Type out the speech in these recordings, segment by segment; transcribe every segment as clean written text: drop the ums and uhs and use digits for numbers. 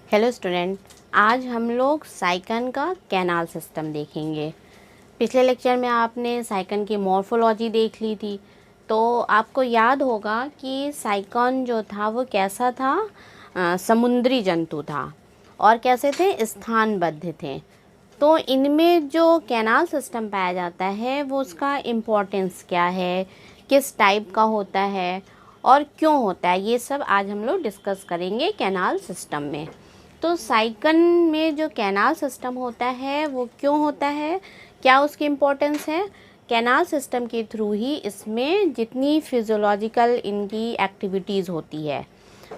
Hello student, आज हम लोग साइकन का कैनाल सिस्टम देखेंगे। पिछले लेक्चर में आपने साइकन की मॉर्फोलॉजी देख ली थी, तो आपको याद होगा कि साइकन जो था वो कैसा था, समुद्री जंतु था और कैसे थे, स्थानबद्ध थे। तो इनमें जो कैनाल सिस्टम पाया जाता है वो उसका इम्पोर्टेंस क्या है, किस टाइप का होता है और क्यों होता है, ये सब आज हम लोग डिस्कस करेंगे कैनाल सिस्टम में। तो साइकन में जो कैनाल सिस्टम होता है वो क्यों होता है, क्या उसकी इम्पोर्टेंस है। कैनाल सिस्टम के थ्रू ही इसमें जितनी फिजियोलॉजिकल इनकी एक्टिविटीज़ होती है,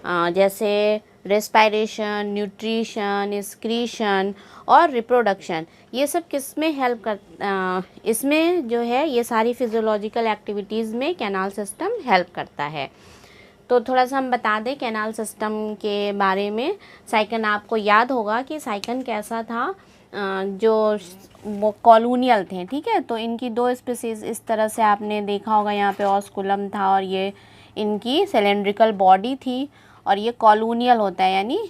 जैसे रेस्पायरेशन, न्यूट्रिशन, एक्सक्रीशन और रिप्रोडक्शन, ये सब किस में हेल्प इसमें जो है ये सारी फिजियोलॉजिकल एक्टिविटीज़ में कैनाल सिस्टम हेल्प करता है। तो थोड़ा सा हम बता दें कैनाल सिस्टम के बारे में। साइकन, आपको याद होगा कि साइकन कैसा था, जो वो कॉलोनियल थे, ठीक है। तो इनकी दो स्पीसीज़ इस तरह से आपने देखा होगा, यहाँ पे ऑस्कुलम था और ये इनकी सिलेंड्रिकल बॉडी थी। और ये कॉलोनियल होता है, यानी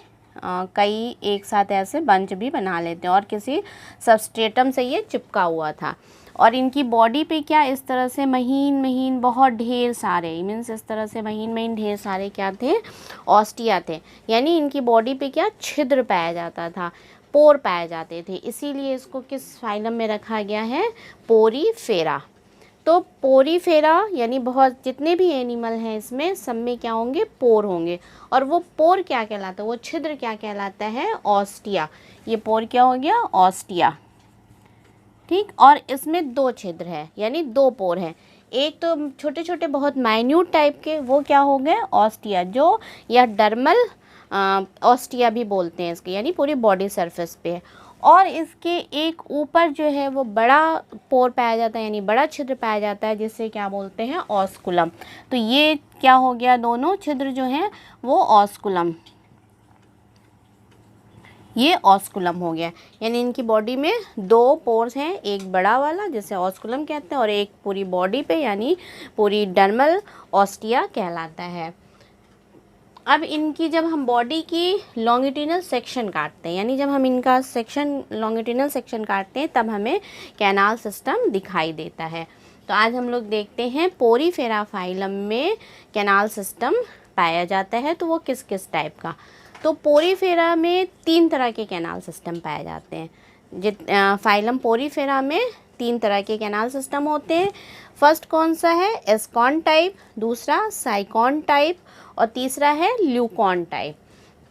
कई एक साथ ऐसे बंच भी बना लेते हैं और किसी सबस्ट्रेटम से ये चिपका हुआ था। और इनकी बॉडी पे क्या इस तरह से महीन महीन बहुत ढेर सारे, मीन्स इस तरह से महीन महीन ढेर सारे क्या थे, ऑस्टिया थे। यानी इनकी बॉडी पे क्या छिद्र पाया जाता था, पोर पाए जाते थे। इसीलिए इसको किस फाइलम में रखा गया है, पोरीफेरा। तो पोरीफेरा यानी बहुत जितने भी एनिमल हैं इसमें सब में क्या होंगे, पोर होंगे। और वो पोर क्या कहलाता है, वो छिद्र क्या कहलाता है, ऑस्टिया। ये पोर क्या हो गया, ऑस्टिया, ठीक। और इसमें दो छिद्र है, यानी दो पोर हैं। एक तो छोटे छोटे बहुत माइन्यूट टाइप के, वो क्या हो गए, ऑस्टिया, जो या डर्मल ऑस्टिया भी बोलते हैं इसके, यानी पूरी बॉडी सरफेस पे है। और इसके एक ऊपर जो है वो बड़ा पोर पाया जाता है, यानी बड़ा छिद्र पाया जाता है, जिससे क्या बोलते हैं, ऑस्कुलम। तो ये क्या हो गया, दोनों छिद्र जो हैं वो ऑस्कुलम, ये ऑस्कुलम हो गया। यानी इनकी बॉडी में दो पोर्स हैं, एक बड़ा वाला जिसे ऑस्कुलम कहते हैं और एक पूरी बॉडी पे, यानी पूरी डर्मल ऑस्टिया कहलाता है। अब इनकी जब हम बॉडी की लॉन्गिट्यूडनल सेक्शन काटते हैं, यानी जब हम इनका सेक्शन लॉन्गिट्यूडनल सेक्शन काटते हैं, तब हमें कैनाल सिस्टम दिखाई देता है। तो आज हम लोग देखते हैं पोरीफेरा फाइलम में कैनाल सिस्टम पाया जाता है, तो वो किस किस टाइप का। तो पोरीफेरा में तीन तरह के कैनाल सिस्टम पाए जाते हैं। फाइलम पोरीफेरा में तीन तरह के कैनाल सिस्टम होते हैं। फर्स्ट कौन सा है, एस्कॉन टाइप, दूसरा साइकॉन टाइप और तीसरा है ल्यूकॉन टाइप।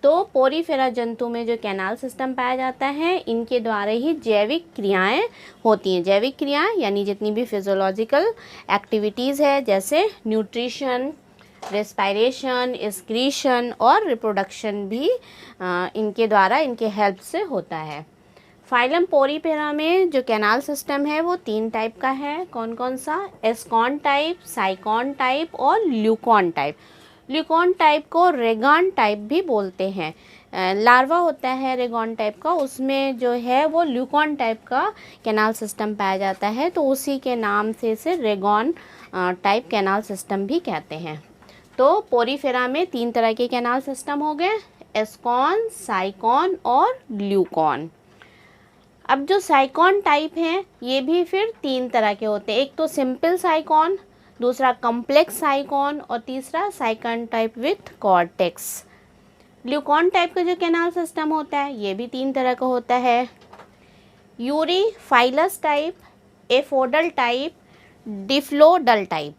तो पोरीफेरा जंतु में जो कैनाल सिस्टम पाया जाता है, इनके द्वारा ही जैविक क्रियाएं होती हैं। जैविक क्रियाएं यानी जितनी भी फिजियोलॉजिकल एक्टिविटीज़ है, जैसे न्यूट्रिशन, रेस्पायरेशन, एक्सक्रीशन और रिप्रोडक्शन भी इनके द्वारा, इनके हेल्प से होता है। फाइलम पोरीफेरा में जो कैनाल सिस्टम है वो तीन टाइप का है। कौन कौन सा, एस्कॉन टाइप, साइकॉन टाइप और ल्यूकॉन टाइप। ल्यूकॉन टाइप को रेगॉन टाइप भी बोलते हैं। लार्वा होता है रेगॉन टाइप का, उसमें जो है वो ल्यूकॉन टाइप का कैनाल सिस्टम पाया जाता है, तो उसी के नाम से इसे रेगॉन टाइप कैनाल सिस्टम भी कहते हैं। तो पोरीफेरा में तीन तरह के कैनाल सिस्टम हो गए, एस्कॉन, साइकॉन और ल्यूकॉन। अब जो साइकॉन टाइप हैं ये भी फिर तीन तरह के होते हैं। एक तो सिंपल साइकॉन, दूसरा कॉम्प्लेक्स साइकॉन और तीसरा साइकॉन type with cortex. Leucon type का जो कैनाल सिस्टम होता है ये भी तीन तरह का होता है, यूरीफाइलस टाइप, एफोडल टाइप, डिफ्लोडल टाइप।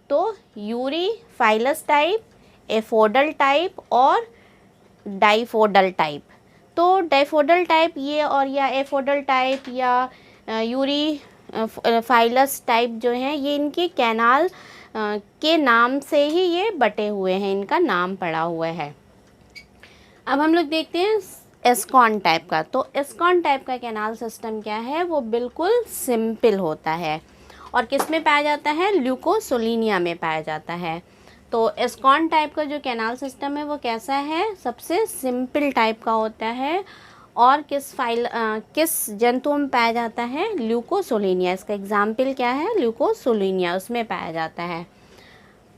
तो यूरीफाइलस टाइप, एफोडल टाइप और डाइफोडल टाइप। तो डाइफोडल टाइप ये और या एफोडल टाइप या यूरी फाइलस टाइप जो हैं, ये इनके कैनाल के नाम से ही ये बटे हुए हैं, इनका नाम पड़ा हुआ है। अब हम लोग देखते हैं एस्कॉन टाइप का। तो एस्कॉन टाइप का कैनाल सिस्टम क्या है, वो बिल्कुल सिंपल होता है और किस में पाया जाता है, ल्यूकोसोलिनिया में पाया जाता है। तो एस्कॉन टाइप का जो कैनाल सिस्टम है वो कैसा है, सबसे सिंपल टाइप का होता है और किस जंतु में पाया जाता है, ल्यूकोसोलिनिया। इसका एग्जाम्पल क्या है, ल्यूकोसोलिनिया, उसमें पाया जाता है।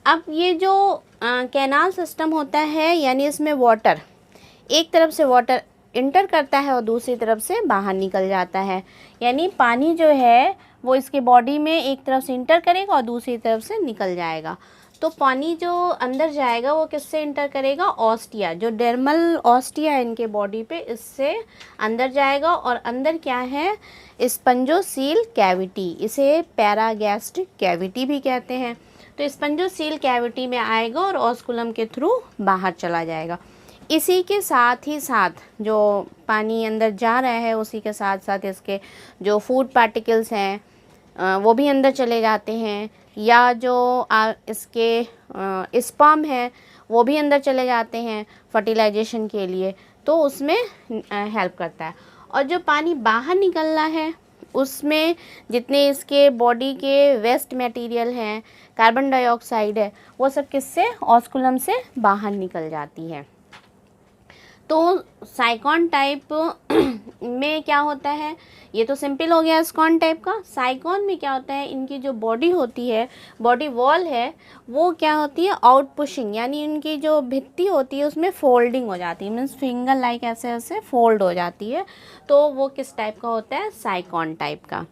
अब ये जो कैनाल सिस्टम होता है, यानी इसमें वाटर, एक तरफ से वाटर इंटर करता है और दूसरी तरफ से बाहर निकल जाता है। यानी पानी जो है वो इसके बॉडी में एक तरफ से इंटर करेगा और दूसरी तरफ से निकल जाएगा। तो पानी जो अंदर जाएगा वो किससे इंटर करेगा, ऑस्टिया, जो डर्मल ऑस्टिया है इनके बॉडी पे, इससे अंदर जाएगा। और अंदर क्या है, स्पंजोसील कैविटी, इसे पैरागैस्ट्रिक कैविटी भी कहते हैं। तो स्पंजोसील कैविटी में आएगा और ऑस्कुलम के थ्रू बाहर चला जाएगा। इसी के साथ ही साथ जो पानी अंदर जा रहा है उसी के साथ साथ इसके जो फूड पार्टिकल्स हैं वो भी अंदर चले जाते हैं, या जो इसके स्पर्म है वो भी अंदर चले जाते हैं फर्टिलाइजेशन के लिए, तो उसमें हेल्प करता है। और जो पानी बाहर निकल रहा है उसमें जितने इसके बॉडी के वेस्ट मटेरियल हैं, कार्बन डाइऑक्साइड है, वो सब किससे, ऑस्कुलम से बाहर निकल जाती है। तो साइकॉन टाइप में क्या होता है, ये तो सिंपल हो गया एस्कॉन टाइप का। साइकॉन में क्या होता है, इनकी जो बॉडी होती है, बॉडी वॉल है, वो क्या होती है, आउट पुशिंग, यानी इनकी जो भित्ति होती है उसमें फोल्डिंग हो जाती है, मीन्स फिंगर लाइक ऐसे ऐसे फोल्ड हो जाती है। तो वो किस टाइप का होता है, साइकॉन टाइप का।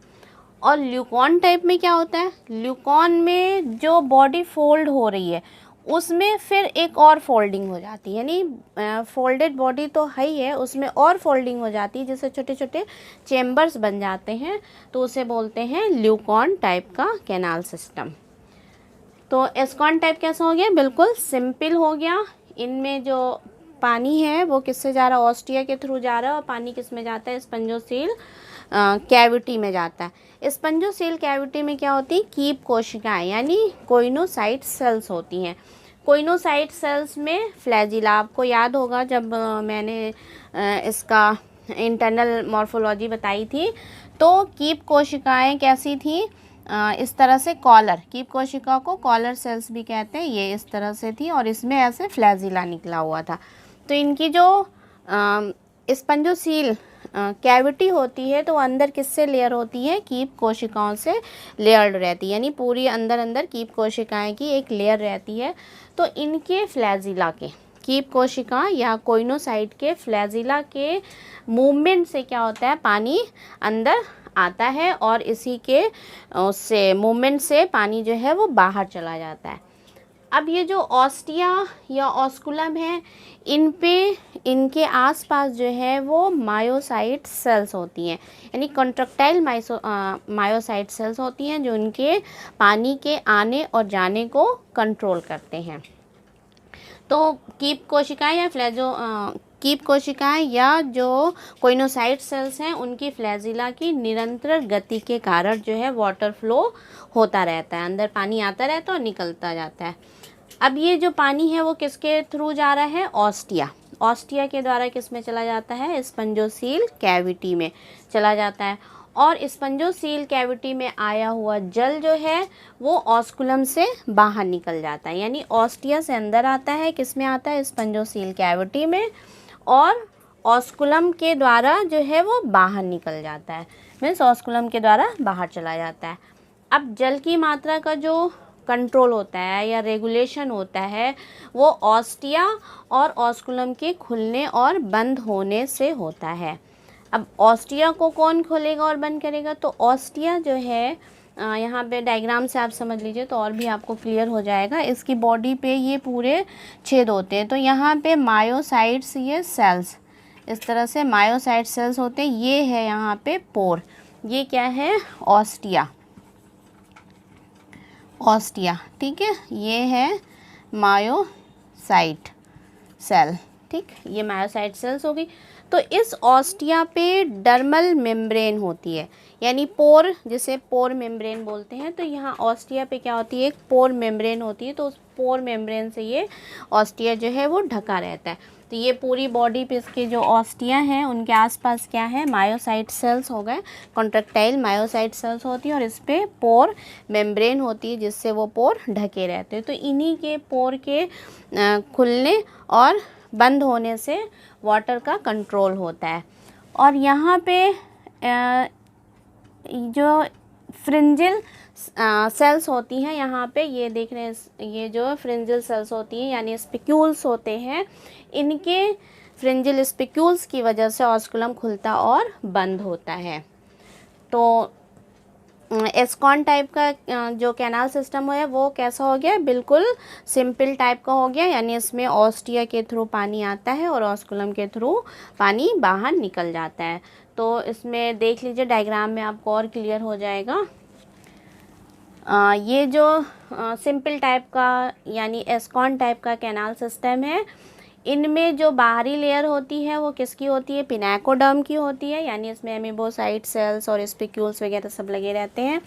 और ल्यूकॉन टाइप में क्या होता है, ल्यूकॉन में जो बॉडी फोल्ड हो रही है उसमें फिर एक और फोल्डिंग हो जाती है, यानी फोल्डेड बॉडी तो है ही है, उसमें और फोल्डिंग हो जाती है, जिससे छोटे छोटे चेम्बर्स बन जाते हैं, तो उसे बोलते हैं ल्यूकॉन टाइप का कैनाल सिस्टम। तो एस्कॉन टाइप कैसा हो गया, बिल्कुल सिंपल हो गया। इनमें जो पानी है वो किससे जा रहा है, ऑस्टिया के थ्रू जा रहा है, और पानी किस में जाता है, स्पंजोसील कैविटी में जाता है। स्पंजोसील कैविटी में क्या होती है, कीप कोशिकाएं, यानी कोइनोसाइट सेल्स होती हैं। कोइनोसाइट सेल्स में फ्लैजिला, आपको याद होगा जब मैंने इसका इंटरनल मॉर्फोलॉजी बताई थी, तो कीप कोशिकाएं कैसी थी, इस तरह से कॉलर, कीप कोशिका को कॉलर सेल्स भी कहते हैं, ये इस तरह से थी और इसमें ऐसे फ्लैजिला निकला हुआ था। तो इनकी जो स्पंजोसील कैविटी होती है तो अंदर किससे लेयर होती है, कीप कोशिकाओं से लेयर्ड रहती है, यानी पूरी अंदर अंदर कीप कोशिकाएं की एक लेयर रहती है। तो इनके फ्लैजिला के, कीप कोशिका या कोइनोसाइट के फ्लैजिला के मूवमेंट से क्या होता है, पानी अंदर आता है और इसी के उससे मूवमेंट से पानी जो है वो बाहर चला जाता है। अब ये जो ऑस्टिया या ऑस्कुलम है, इन पे इनके आसपास जो है वो मायोसाइट सेल्स होती हैं, यानी कॉन्ट्रैक्टाइल मायोसाइट सेल्स होती हैं, जो इनके पानी के आने और जाने को कंट्रोल करते हैं। तो कीप कोशिकाएं या कीप कोशिकाएं या जो कोइनोसाइट सेल्स हैं, उनकी फ्लैजिला की निरंतर गति के कारण जो है वाटर फ्लो होता रहता है, अंदर पानी आता रहता है और निकलता जाता है। अब ये जो पानी है वो किसके थ्रू जा रहा है, ऑस्टिया, ऑस्टिया के द्वारा किस में चला जाता है, स्पंजोसील कैविटी में चला जाता है। और स्पंजोसील कैविटी में आया हुआ जल जो है वो ऑस्कुलम से बाहर निकल जाता है, यानी ऑस्टिया से अंदर आता है, किस में आता है, स्पंजोसील कैविटी में, और ऑस्कुलम के द्वारा जो है वो बाहर निकल जाता है, मीन्स ऑस्कुलम के द्वारा बाहर चला जाता है। अब जल की मात्रा का जो कंट्रोल होता है या रेगुलेशन होता है वो ऑस्टिया और ऑस्कुलम के खुलने और बंद होने से होता है। अब ऑस्टिया को कौन खोलेगा और बंद करेगा, तो ऑस्टिया जो है यहाँ पे डायग्राम से आप समझ लीजिए तो और भी आपको क्लियर हो जाएगा। इसकी बॉडी पे ये पूरे छेद होते हैं, तो यहाँ पे मायोसाइट्स, ये सेल्स इस तरह से मायोसाइट सेल्स होते हैं, ये है यहाँ पे पोर, ये क्या है, ऑस्टिया, ऑस्टिया, ठीक है, ये है मायोसाइट सेल, ठीक, ये मायोसाइट सेल्स हो गई। तो इस ऑस्टिया पे डर्मल मेम्ब्रेन होती है, यानी पोर, जिसे पोर मेम्ब्रेन बोलते हैं। तो यहाँ ऑस्टिया पे क्या होती है, एक पोर मेम्ब्रेन होती है, तो उस पोर मेम्ब्रेन से ये ऑस्टिया जो है वो ढका रहता है। तो ये पूरी बॉडी पे इसके जो ऑस्टिया हैं उनके आसपास क्या है, मायोसाइट सेल्स हो गए, कॉन्ट्रैक्टाइल मायोसाइट सेल्स होती है, और इस पे पोर मेम्ब्रेन होती है जिससे वो पोर ढके रहते हैं। तो इन्हीं के पोर के खुलने और बंद होने से वाटर का कंट्रोल होता है। और यहाँ पे जो फ्रिंजिल सेल्स होती हैं, यहाँ पे ये देख रहे हैं, ये जो फ्रिंजिल सेल्स होती हैं यानी स्पिक्यूल्स होते हैं, इनके फ्रिंजियल स्पिक्यूल्स की वजह से ऑस्कुलम खुलता और बंद होता है। तो एस्कॉन टाइप का जो कैनाल सिस्टम है वो कैसा हो गया, बिल्कुल सिंपल टाइप का हो गया, यानी इसमें ऑस्टिया के थ्रू पानी आता है और ऑस्कुलम के थ्रू पानी बाहर निकल जाता है। तो इसमें देख लीजिए डायग्राम में आपको और क्लियर हो जाएगा। ये जो सिंपल टाइप का यानी एस्कॉन टाइप का कैनाल सिस्टम है, इनमें जो बाहरी लेयर होती है वो किसकी होती है, पिनाकोडर्म की होती है, यानी इसमें एमीबोसाइट सेल्स और स्पिक्यूल्स वगैरह सब लगे रहते हैं।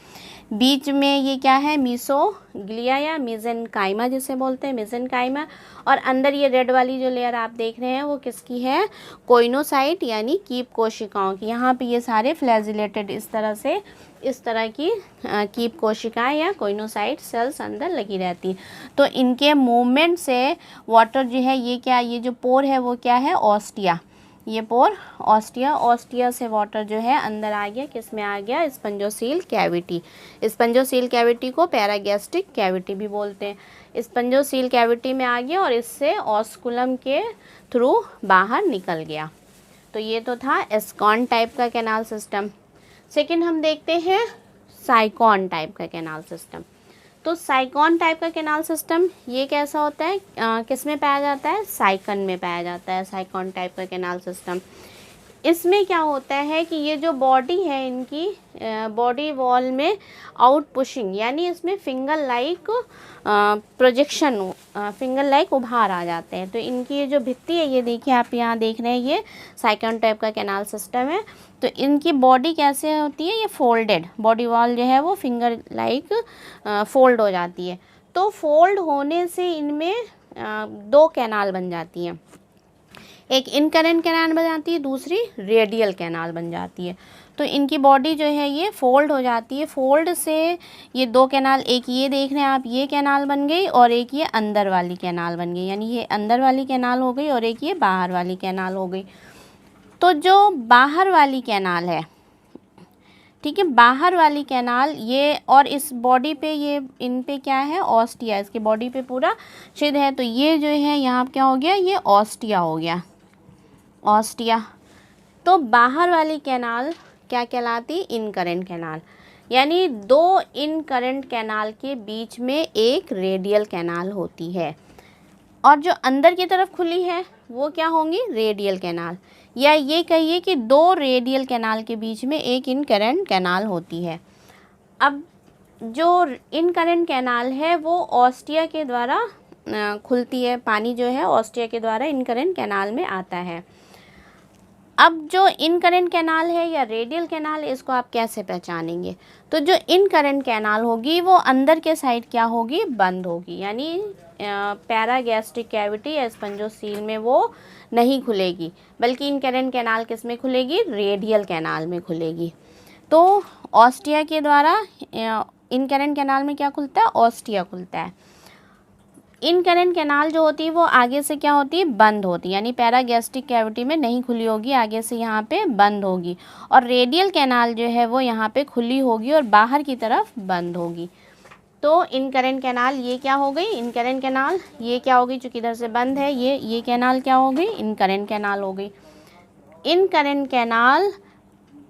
बीच में ये क्या है, मीसोग्लिया या मेसेनकाइमा जिसे बोलते हैं, मेसेनकाइमा। और अंदर ये रेड वाली जो लेयर आप देख रहे हैं वो किसकी है, कोइनोसाइट यानी कीप कोशिकाओं की। यहाँ पे ये सारे फ्लैजिलेटेड इस तरह की कीप कोशिकाएं या कोइनोसाइट सेल्स अंदर लगी रहती। तो इनके मूवमेंट से वाटर जो है ये क्या, ये जो पोर है वो क्या है, ऑस्टिया। ये पोर ऑस्टिया से वाटर जो है अंदर आ गया, किस में आ गया, स्पंजोसील कैविटी। स्पंजोसील कैविटी को पैरागैस्ट्रिक कैविटी भी बोलते हैं। स्पंजोसील कैविटी में आ गया और इससे ऑस्कुलम के थ्रू बाहर निकल गया। तो ये तो था एस्कॉन टाइप का कैनाल सिस्टम। सेकंड हम देखते हैं साइकॉन टाइप का कैनाल सिस्टम। तो साइकॉन टाइप का कैनाल सिस्टम ये कैसा होता है, किस में पाया जाता है, साइकन में पाया जाता है साइकॉन टाइप का कैनाल सिस्टम। इसमें क्या होता है कि ये जो बॉडी है इनकी बॉडी वॉल में आउट पुशिंग, यानी इसमें finger like projection, finger like उभार आ जाते हैं। तो इनकी ये जो भित्ति है, ये देखिए आप यहाँ देख रहे हैं, ये साइकॉन टाइप का कैनाल सिस्टम है। तो इनकी बॉडी कैसे होती है, ये फोल्डेड, बॉडी वॉल जो है वो फिंगर लाइक फोल्ड हो जाती है। तो फोल्ड होने से इनमें दो कैनाल बन जाती हैं, एक इनकरेंट कैनाल बन जाती है, दूसरी रेडियल कैनाल बन जाती है। तो इनकी बॉडी जो है ये फोल्ड हो जाती है, फोल्ड से ये दो कैनाल, एक ये देख रहे हैं आप, ये कैनाल बन गई और एक ये अंदर वाली कैनाल बन गई, यानी ये अंदर वाली कैनाल हो गई और एक ये बाहर वाली कैनाल हो गई। तो जो बाहर वाली कैनाल है, ठीक है, बाहर वाली कैनाल ये, और इस बॉडी पे ये इन पे क्या है, ऑस्टिया, इसकी बॉडी पे पूरा छिद है। तो ये जो है यहाँ क्या हो गया, ये ऑस्टिया हो गया, ऑस्टिया। तो बाहर वाली कैनाल क्या कहलाती, इनकरेंट कैनाल, यानी दो इनकरेंट कैनाल के बीच में एक रेडियल कैनाल होती है, और जो अंदर की तरफ खुली है वो क्या होंगी, रेडियल कैनाल। या ये कहिए कि दो रेडियल कैनाल के बीच में एक इनकरेंट कैनाल होती है। अब जो इनकरेंट कैनाल है वो ऑस्टिया के द्वारा खुलती है, पानी जो है ऑस्टिया के द्वारा इनकरेंट कैनाल में आता है। अब जो इनकरेंट कैनाल है या रेडियल कैनाल, इसको आप कैसे पहचानेंगे, तो जो इनकरेंट कैनाल होगी वो अंदर के साइड क्या होगी, बंद होगी, यानी पैरागैस्ट्रिक कैविटी या स्पंजोसील में वो नहीं खुलेगी, बल्कि इनकरेंट कैनाल किस में खुलेगी, रेडियल कैनाल में खुलेगी। तो ऑस्टिया के द्वारा इनकरेंट कैनाल में क्या खुलता है, ऑस्टिया खुलता है। इनकरेंट कैनाल जो होती है वो आगे से क्या होती है, बंद होती है, यानी पैरागैस्ट्रिक कैविटी में नहीं खुली होगी, आगे से यहाँ पे बंद होगी। और रेडियल कैनाल जो है वो यहाँ पे खुली होगी और बाहर की तरफ बंद होगी। तो इनकरेंट कैनाल ये क्या हो गई, इनकरेंट कैनाल ये क्या हो गई, चूँकि इधर से बंद है, ये कैनाल क्या हो गई, इनकरेंट कैनाल हो गई। इनकरेंट कैनाल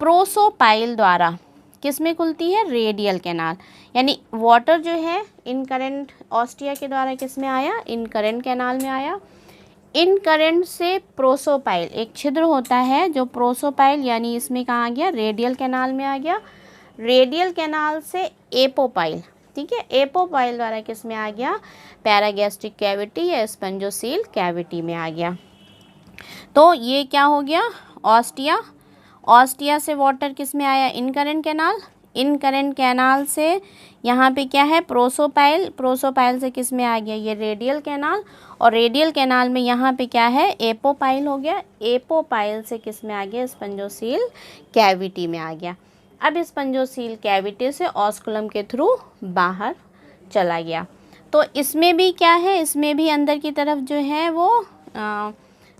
प्रोसोपाइल द्वारा किस में खुलती है, रेडियल कैनाल, यानी वाटर जो है इनकरेंट ऑस्टिया के द्वारा किस में आया, इनकरेंट कैनाल में आया। इनकरेंट से प्रोसोपाइल एक छिद्र होता है, जो प्रोसोपाइल यानी इसमें कहाँ आ गया, रेडियल कैनाल में आ गया। रेडियल कैनाल से एपोपाइल, ठीक है, एपोपाइल द्वारा किस में आ गया, पैरागैस्ट्रिक कैविटी या स्पंजोसील कैविटी में आ गया। तो ये क्या हो गया, ऑस्टिया, ऑस्टिया से वाटर किस में आया, इनकरेंट कैनाल, इनकरेंट कैनाल से यहाँ पे क्या है, प्रोसोपाइल, प्रोसोपाइल से किस में आ गया, ये रेडियल कैनाल, और रेडियल कैनाल में यहाँ पे क्या है, एपोपाइल हो गया, एपोपाइल से किस में आ गया, स्पंजोसील कैविटी में आ गया। अब स्पंजोसील कैविटी से ऑस्कुलम के थ्रू बाहर चला गया। तो इसमें भी क्या है, इसमें भी अंदर की तरफ जो है वो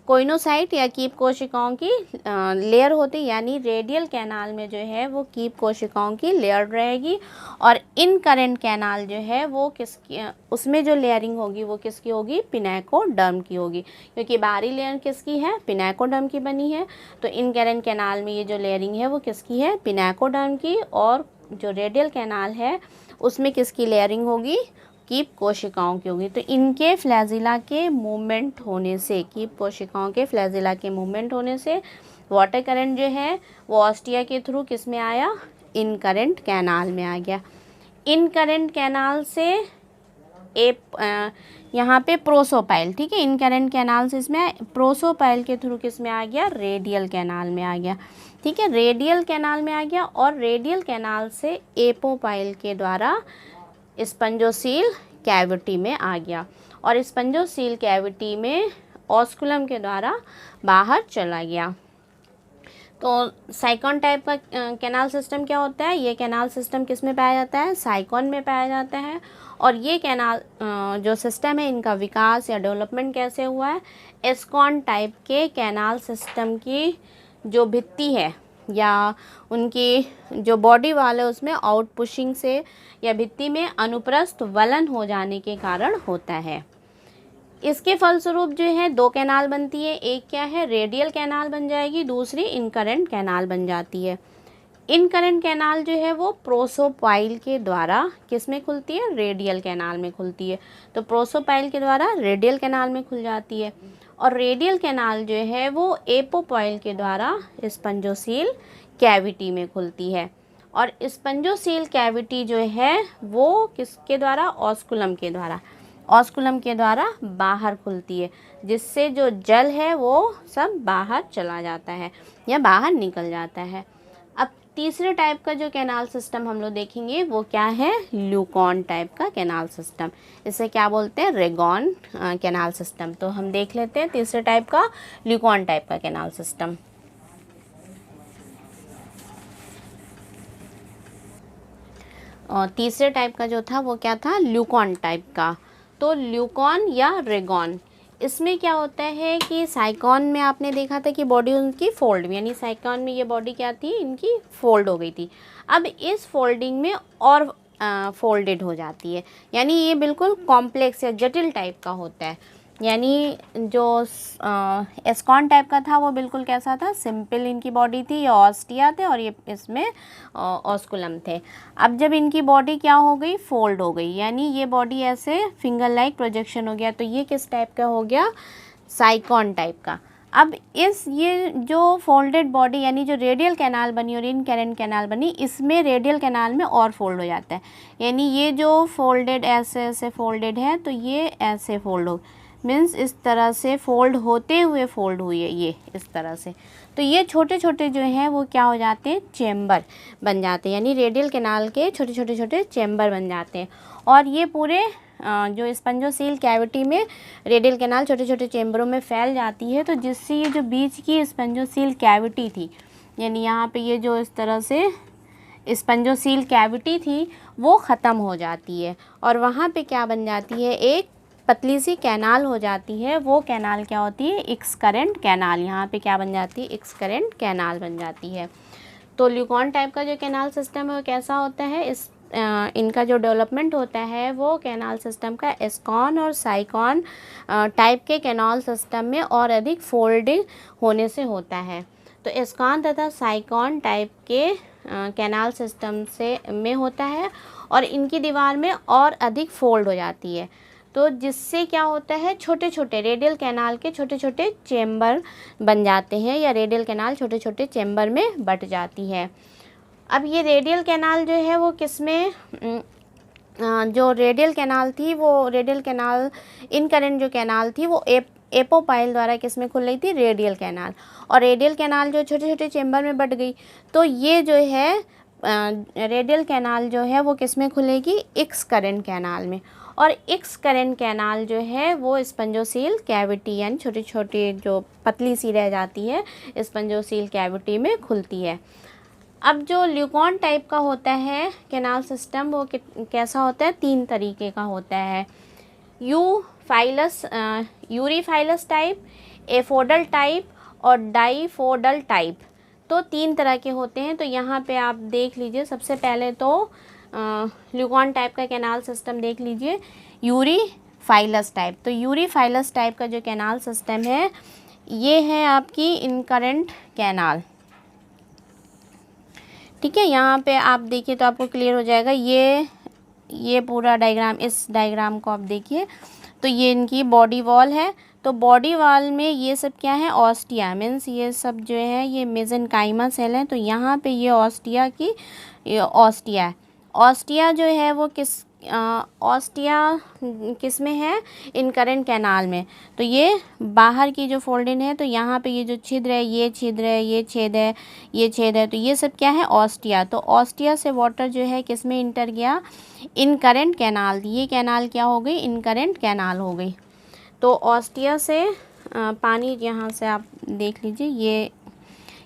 कोइनोसाइट या कीप कोशिकाओं की लेयर होती है, यानी रेडियल कैनाल में जो है वो कीप कोशिकाओं की लेयर रहेगी, और इन करेंट कैनाल जो है वो किसकी, उसमें जो लेयरिंग होगी वो किसकी होगी, पिनाकोडर्म की होगी, क्योंकि बाहरी लेयर किसकी है, पिनाकोडर्म की बनी है। तो इन करेंट कैनाल में ये जो लेयरिंग है वो किसकी है, पिनाकोडर्म की, और जो रेडियल कैनाल है उसमें किसकी लेयरिंग होगी, कीप कोशिकाओं की होगी। तो इनके फ्लैजिला के मूवमेंट होने से, कीप कोशिकाओं के फ्लैजिला के मूवमेंट होने से वाटर करंट जो है वो ऑस्टिया के थ्रू किस में आया, इन करंट कैनाल में आ गया। इन करंट कैनाल से यहाँ पे प्रोसोपाइल, ठीक है, इन करंट कैनाल से इसमें प्रोसोपाइल के थ्रू किस में आ गया, रेडियल कैनाल में आ गया, ठीक है, रेडियल कैनाल में आ गया, और रेडियल कैनाल से एपोपाइल के द्वारा स्पंजोसील कैविटी में आ गया, और स्पंजोसील कैविटी में ऑस्कुलम के द्वारा बाहर चला गया। तो साइकॉन टाइप का कैनाल सिस्टम क्या होता है, ये कैनाल सिस्टम किस में पाया जाता है, साइकॉन में पाया जाता है। और ये कैनाल जो सिस्टम है इनका विकास या डेवलपमेंट कैसे हुआ है, एस्कॉन टाइप के कैनाल सिस्टम की जो भित्ति है या उनकी जो बॉडी वाल है उसमें आउट पुशिंग से या भित्ति में अनुप्रस्थ वलन हो जाने के कारण होता है। इसके फलस्वरूप जो है दो कैनाल बनती है, एक क्या है, रेडियल कैनाल बन जाएगी, दूसरी इनकरेंट कैनाल बन जाती है। इनकरेंट कैनाल जो है वो प्रोसोपाइल के द्वारा किस में खुलती है, रेडियल कैनाल में खुलती है। तो प्रोसोपाइल के द्वारा रेडियल कैनाल में खुल जाती है, और रेडियल कैनाल जो है वो एपोपाइल के द्वारा स्पंजोसील कैविटी में खुलती है। और स्पंजोसील कैविटी जो है वो किसके द्वारा, ऑस्कुलम के द्वारा, ऑस्कुलम के द्वारा बाहर खुलती है, जिससे जो जल है वो सब बाहर चला जाता है या बाहर निकल जाता है। अब तीसरे टाइप का जो कैनाल सिस्टम हम लोग देखेंगे वो क्या है, ल्यूकॉन टाइप का कैनाल सिस्टम। इसे क्या बोलते हैं, रेगॉन कैनाल सिस्टम। तो हम देख लेते हैं तीसरे टाइप का, ल्यूकॉन टाइप का कैनाल सिस्टम। और तीसरे टाइप का जो था वो क्या था, ल्यूकॉन टाइप का। तो ल्यूकॉन या रेगॉन, इसमें क्या होता है कि साइकॉन में आपने देखा था कि बॉडी उनकी फोल्ड में, यानी साइकॉन में ये बॉडी क्या थी, इनकी फोल्ड हो गई थी। अब इस फोल्डिंग में और फोल्डेड हो जाती है, यानी ये बिल्कुल कॉम्प्लेक्स या जटिल टाइप का होता है। यानी जो एस्कॉन टाइप का था वो बिल्कुल कैसा था, सिंपल इनकी बॉडी थी, ये ऑस्टिया थे और ये इसमें ऑस्कुलम थे। अब जब इनकी बॉडी क्या हो गई, फोल्ड हो गई, यानी ये बॉडी ऐसे फिंगर लाइक प्रोजेक्शन हो गया, तो ये किस टाइप का हो गया, साइकॉन टाइप का। अब ये जो फोल्डेड बॉडी यानी जो रेडियल कैनाल बनी और इनकरेंट कैनाल बनी, इसमें रेडियल कैनाल में और फोल्ड हो जाता है, यानी ये जो फोल्डेड ऐसे ऐसे फोल्डेड है तो ये ऐसे फोल्ड हो, मीन्स इस तरह से फोल्ड होते हुए फोल्ड हुई है ये इस तरह से। तो ये छोटे छोटे जो हैं वो क्या हो जाते हैं, चेम्बर बन जाते हैं, यानी रेडियल कैनाल के छोटे छोटे छोटे चेम्बर बन जाते हैं। और ये पूरे जो स्पंजोसील कैविटी में रेडियल कैनाल छोटे छोटे चेम्बरों में फैल जाती है, तो जिससे ये जो बीच की स्पंजोसील कैविटी थी, यानी यहाँ पे ये जो इस तरह से स्पंजोसील कैविटी थी वो ख़त्म हो जाती है, और वहाँ पे क्या बन जाती है, एक पतली सी कैनाल हो जाती है। वो कैनाल क्या होती है, एक्सकरेंट कैनाल। यहाँ पे क्या बन जाती है, एक्सकरेंट कैनाल बन जाती है। तो ल्यूकॉन टाइप का जो कैनाल सिस्टम है वो कैसा होता है, इनका जो डेवलपमेंट होता है वो कैनाल सिस्टम का एस्कॉन और साइकॉन टाइप के कैनाल सिस्टम में और अधिक फोल्डिंग होने से होता है। तो एस्कॉन तथा साइकॉन टाइप के कैनाल सिस्टम से में होता है और इनकी दीवार में और अधिक फोल्ड हो जाती है, तो जिससे क्या होता है, छोटे छोटे रेडियल कैनाल के छोटे छोटे चेम्बर बन जाते हैं, या रेडियल कैनाल छोटे छोटे चेम्बर में बट जाती है। अब ये रेडियल कैनाल जो है वो किसमें, जो रेडियल कैनाल थी वो रेडियल कैनाल इनकरेंट जो कैनाल थी वो एपोपाइल द्वारा किसमें खुल रही थी, रेडियल कैनाल। और रेडियल कैनाल जो छोटे छोटे चेम्बर में बट गई, तो ये जो है रेडियल कैनाल जो है वो किसमें खुलेगी, एक्सकरेंट कैनाल में। और एक्सकरेंट कैनाल जो है वो स्पंजोसील कैविटी यानी छोटी छोटी जो पतली सी रह जाती है स्पंजोसील कैविटी में खुलती है। अब जो ल्यूकॉन टाइप का होता है कैनाल सिस्टम वो कैसा होता है, 3 तरीके का होता है। यूरीफाइलस टाइप, एफोडल टाइप और डाइफोडल टाइप, तो 3 तरह के होते हैं। तो यहाँ पे आप देख लीजिए, सबसे पहले तो ल्यूकॉन टाइप का कैनाल सिस्टम देख लीजिए, यूरीफाइलस टाइप। तो यूरीफाइलस टाइप का जो कैनाल सिस्टम है ये है आपकी इनकरेंट कैनाल। ठीक है, यहाँ पे आप देखिए तो आपको क्लियर हो जाएगा। ये पूरा डायग्राम, इस डायग्राम को आप देखिए तो ये इनकी बॉडी वॉल है। तो बॉडी वॉल में ये सब क्या है, ऑस्टिया, मीन्स ये सब जो है ये मेसेनकाइमा सेल है। तो यहाँ पे ये ऑस्टिया की ऑस्टिया है। ऑस्टिया जो है वो ऑस्टिया किस में है, इनकरेंट कैनाल में। तो ये बाहर की जो फोल्डिंग है, तो यहाँ पे ये जो छिद्र है, ये छिद्र है, ये छेद है, ये छेद है, तो ये सब क्या है, ऑस्टिया। तो ऑस्टिया से वाटर जो है किस में इंटर गया, इनकरेंट कैनाल। ये कैनाल क्या हो गई, इनकरेंट कैनाल हो गई। तो ऑस्टिया से पानी, यहाँ से आप देख लीजिए,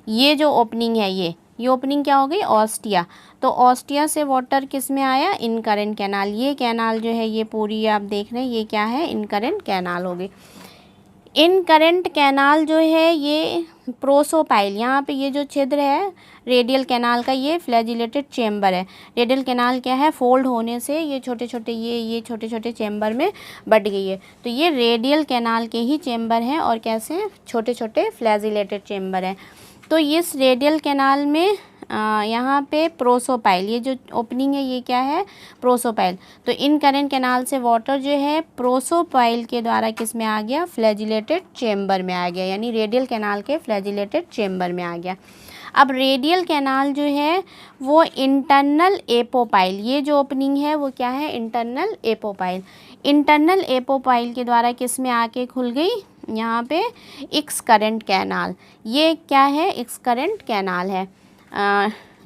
ये जो ओपनिंग है, ये ओपनिंग क्या हो गई, ऑस्टिया। तो ऑस्टिया से वाटर किस में आया, इनकरेंट कैनाल। ये कैनाल जो है ये पूरी आप देख रहे हैं, ये क्या है, इनकरेंट कैनाल हो गई। इनकरेंट कैनाल जो है ये प्रोसोपाइल, यहाँ पे ये जो छिद्र है रेडियल कैनाल का, ये फ्लैजिलेटेड चेम्बर है। रेडियल कैनाल क्या है, फोल्ड होने से ये छोटे छोटे ये छोटे छोटे चेम्बर में बढ़ गई है। तो ये रेडियल कैनाल के ही चेम्बर हैं और कैसे, छोटे छोटे फ्लैजिलेटेड चेम्बर हैं। तो इस रेडियल कैनाल में यहाँ पे प्रोसोपाइल, ये जो ओपनिंग है ये क्या है, प्रोसोपाइल। तो इनकरेंट कैनाल से वाटर जो है प्रोसोपाइल के द्वारा किस में आ गया, फ्लैजिलेटेड चेम्बर में आ गया, यानी रेडियल कैनाल के फ्लैजिलेटेड चेम्बर में आ गया। अब रेडियल कैनाल जो है वो इंटरनल एपोपाइल, ये जो ओपनिंग है वो क्या है, इंटरनल एपोपाइल। इंटरनल एपोपाइल के द्वारा किस में आके खुल गई, यहाँ पे एक्सकरेंट कैनाल। ये क्या है, एक्सकरेंट कैनाल है।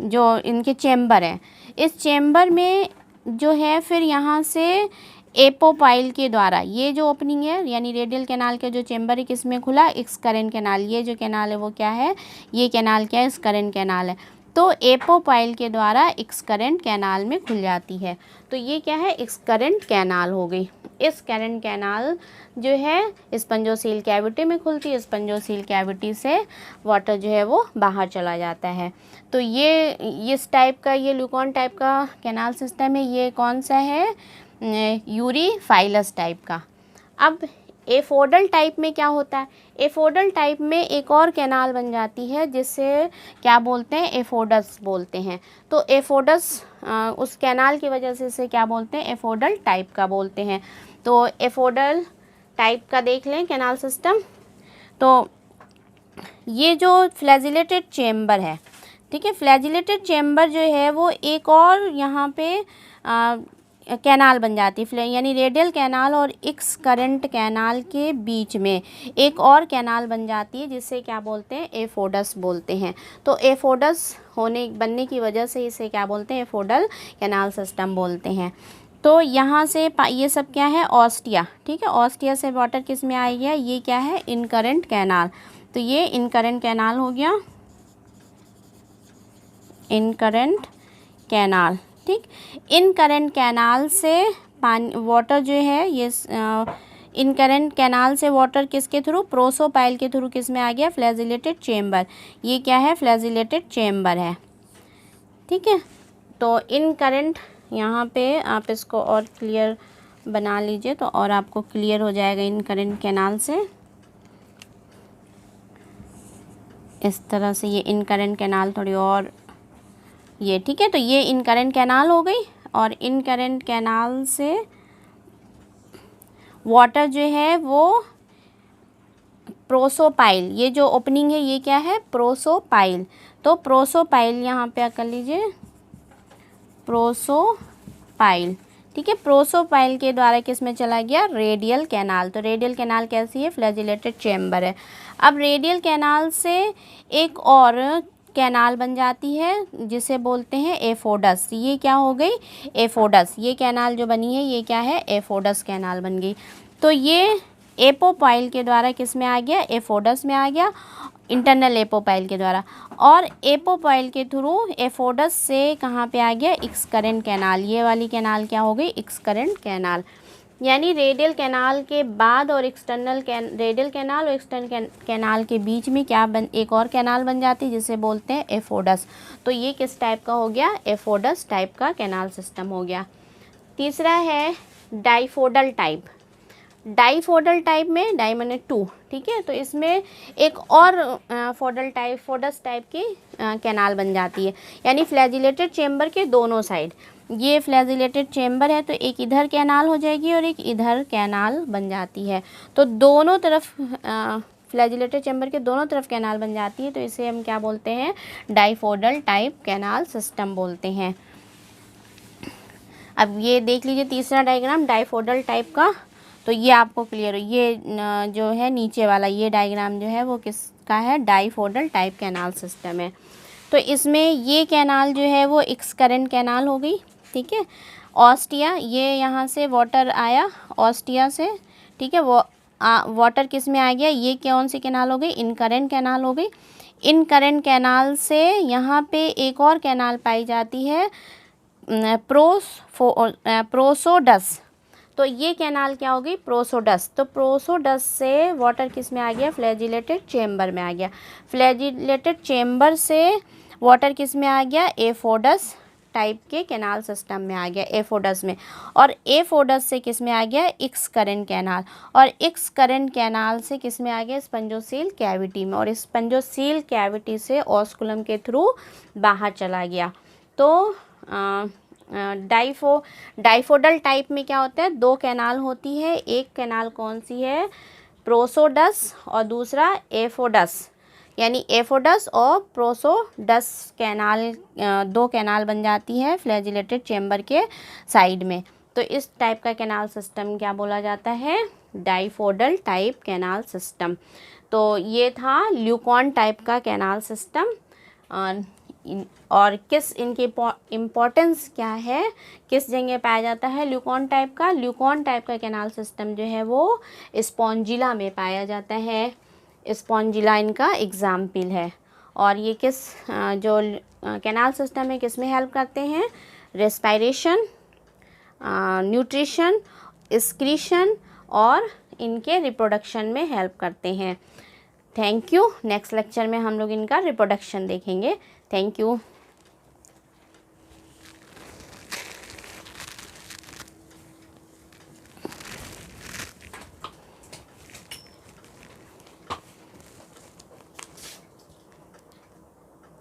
जो इनके चेम्बर हैं, इस चेम्बर में जो है फिर यहाँ से एपोपाइल के द्वारा, ये जो ओपनिंग है यानी रेडियल कैनाल के जो चेम्बर है किस में खुला, एक्सकरेंट कैनाल। ये जो कैनाल है वो क्या है, ये कैनाल क्या है, एक्सकरेंट कैनाल है। तो एपोपाइल के द्वारा एक्सकरेंट कैनाल में खुल जाती है। तो ये क्या है, एक्सकरेंट कैनाल हो गई। एक्सकरेंट कैनाल जो है स्पंजोसील कैविटी में खुलती है, स्पंजोसील कैविटी से वाटर जो है वो बाहर चला जाता है। तो ये इस टाइप का, ये ल्यूकॉन टाइप का कैनाल सिस्टम है। ये कौन सा है, यूरीफाइलस टाइप का। अब एफोडल टाइप में क्या होता है, एफोडल टाइप में एक और कैनाल बन जाती है जिससे क्या बोलते हैं, एफोडस बोलते हैं। तो एफोडस उस कैनाल की वजह से इसे क्या बोलते हैं, एफोडल टाइप का बोलते हैं। तो एफोडल टाइप का देख लें कैनाल सिस्टम। तो ये जो फ्लैजिलेटेड चेम्बर है, ठीक है, फ्लैजिलेटेड चेम्बर जो है वो एक और यहाँ पे कैनाल बन जाती है, यानी रेडियल कैनाल और एक्सकरेंट कैनाल के बीच में एक और कैनाल बन जाती है जिससे क्या बोलते हैं, एफोडस बोलते हैं। तो एफोडस बनने की वजह से इसे क्या बोलते हैं, एफोडल कैनाल सिस्टम बोलते हैं। तो यहाँ से ये सब क्या है, ऑस्टिया, ठीक है, ऑस्टिया से वाटर किस में आ गया, ये क्या है, इनकरेंट कैनाल। तो ये इनकरेंट कैनाल हो गया, इनकरेंट कैनाल, ठीक। इनकरेंट कैनाल से पानी, वाटर जो है ये इनकरेंट कैनाल से वाटर किसके थ्रू, प्रोसोपाइल के थ्रू किस में आ गया, फ्लैजिलेटेड चेम्बर। ये क्या है, फ्लैजिलेटेड चेम्बर है, ठीक है। तो इनकरेंट, यहाँ पे आप इसको और क्लियर बना लीजिए तो और आपको क्लियर हो जाएगा इनकरेंट कैनाल से। इस तरह से ये इनकरेंट कैनाल थोड़ी और ये, ठीक है। तो ये इनकरेंट कैनाल हो गई और इनकरेंट कैनाल से वाटर जो है वो प्रोसोपाइल, ये जो ओपनिंग है ये क्या है, प्रोसोपाइल। तो प्रोसोपाइल यहाँ पे कर लीजिए, प्रोसोपाइल, ठीक है। प्रोसोपाइल के द्वारा किस में चला गया, रेडियल कैनाल। तो रेडियल कैनाल कैसी है, फ्लैजिलेटेड चेम्बर है। अब रेडियल कैनाल से एक और कैनाल बन जाती है जिसे बोलते हैं एफोडस। ये क्या हो गई, एफोडस। ये कैनाल जो बनी है ये क्या है, एफोडस कैनाल बन गई। तो ये एपोपाइल के द्वारा किस में आ गया, एफोडस में आ गया, इंटरनल एपोपाइल के द्वारा। और एपोपाइल के थ्रू एफोडस से कहाँ पे आ गया, एक्सकरेंट कैनाल। ये वाली कैनाल क्या हो गई, एक्सकरेंट कैनाल। यानी रेडियल कैनाल के बाद और रेडियल कैनाल और एक्सटर्नल कैनाल के बीच में एक और कैनाल बन जाती है जिसे बोलते हैं एफोडस। तो ये किस टाइप का हो गया? एफोडस टाइप का कैनाल सिस्टम हो गया। तीसरा है डाइफोडल टाइप। डाइफोडल टाइप में डाई माने 2, ठीक है, तो इसमें एक और फोडस टाइप की कैनाल बन जाती है, यानी फ्लैजिलेटेड चेम्बर के दोनों साइड। ये फ्लैजिलेटेड चेम्बर है तो एक इधर कैनाल हो जाएगी और एक इधर कैनाल बन जाती है। तो दोनों तरफ फ्लैजिलेटेड चेम्बर के दोनों तरफ कैनाल बन जाती है, तो इसे हम क्या बोलते हैं? डाइफोडल टाइप कैनाल सिस्टम बोलते हैं। अब ये देख लीजिए तीसरा डायग्राम डाइफोडल टाइप का, तो ये आपको क्लियर हो। ये जो है नीचे वाला ये डायग्राम जो है वो किसका है? डाइफोडल टाइप कैनाल सिस्टम है। तो इसमें ये कैनाल जो है वो एक्सकरेंट कैनाल हो गई, ठीक है। ऑस्टिया, ये यहाँ से वाटर आया ऑस्टिया से, ठीक है, वो वाटर किस में आ गया? ये कौन सी कैनाल हो गई? इनकरेंट कैनाल हो गई। इनकरेंट कैनाल से यहाँ पे एक और कैनाल पाई जाती है प्रोसोडस। तो ये कैनाल क्या हो गई? प्रोसोडस। तो प्रोसोडस से वाटर किस में आ गया? फ्लैजिलेटेड चेम्बर में आ गया। फ्लैजिलेटेड चेम्बर से वाटर किस में आ गया? एफोडस टाइप के कैनाल सिस्टम में आ गया, एफोडस में। और एफोडस से किस में आ गया? Excurrent canal. और एक्सकरेंट कैनाल से किस में आ गया? स्पंजोसील कैविटी में। और स्पंजोसील कैविटी से ऑस्कुलम के थ्रू बाहर चला गया। तो डाइफोडल टाइप में क्या होता है? 2 कैनाल होती है। एक कैनाल कौन सी है? प्रोसोडस और दूसरा एफोडस, यानी एफोडस और प्रोसोडस कैनाल 2 कैनाल बन जाती है फ्लैजिलेटेड चेम्बर के साइड में। तो इस टाइप का कैनाल सिस्टम क्या बोला जाता है? डाइफोडल टाइप कैनाल सिस्टम। तो ये था ल्यूकॉन टाइप का कैनाल सिस्टम। और किस इनकी इम्पोर्टेंस क्या है, किस जगह पाया जाता है ल्यूकॉन टाइप का? ल्यूकॉन टाइप का कैनाल सिस्टम जो है वो स्पॉन्जिला में पाया जाता है। स्पॉन्जिला इनका एग्जाम्पल है। और ये किस जो कैनाल सिस्टम है किस में हेल्प करते हैं? रेस्पिरेशन, न्यूट्रिशन, एक्सक्रीशन और इनके रिप्रोडक्शन में हेल्प करते हैं। Thank you. नेक्स्ट लेक्चर में हम लोग इनका रिप्रोडक्शन देखेंगे। Thank you.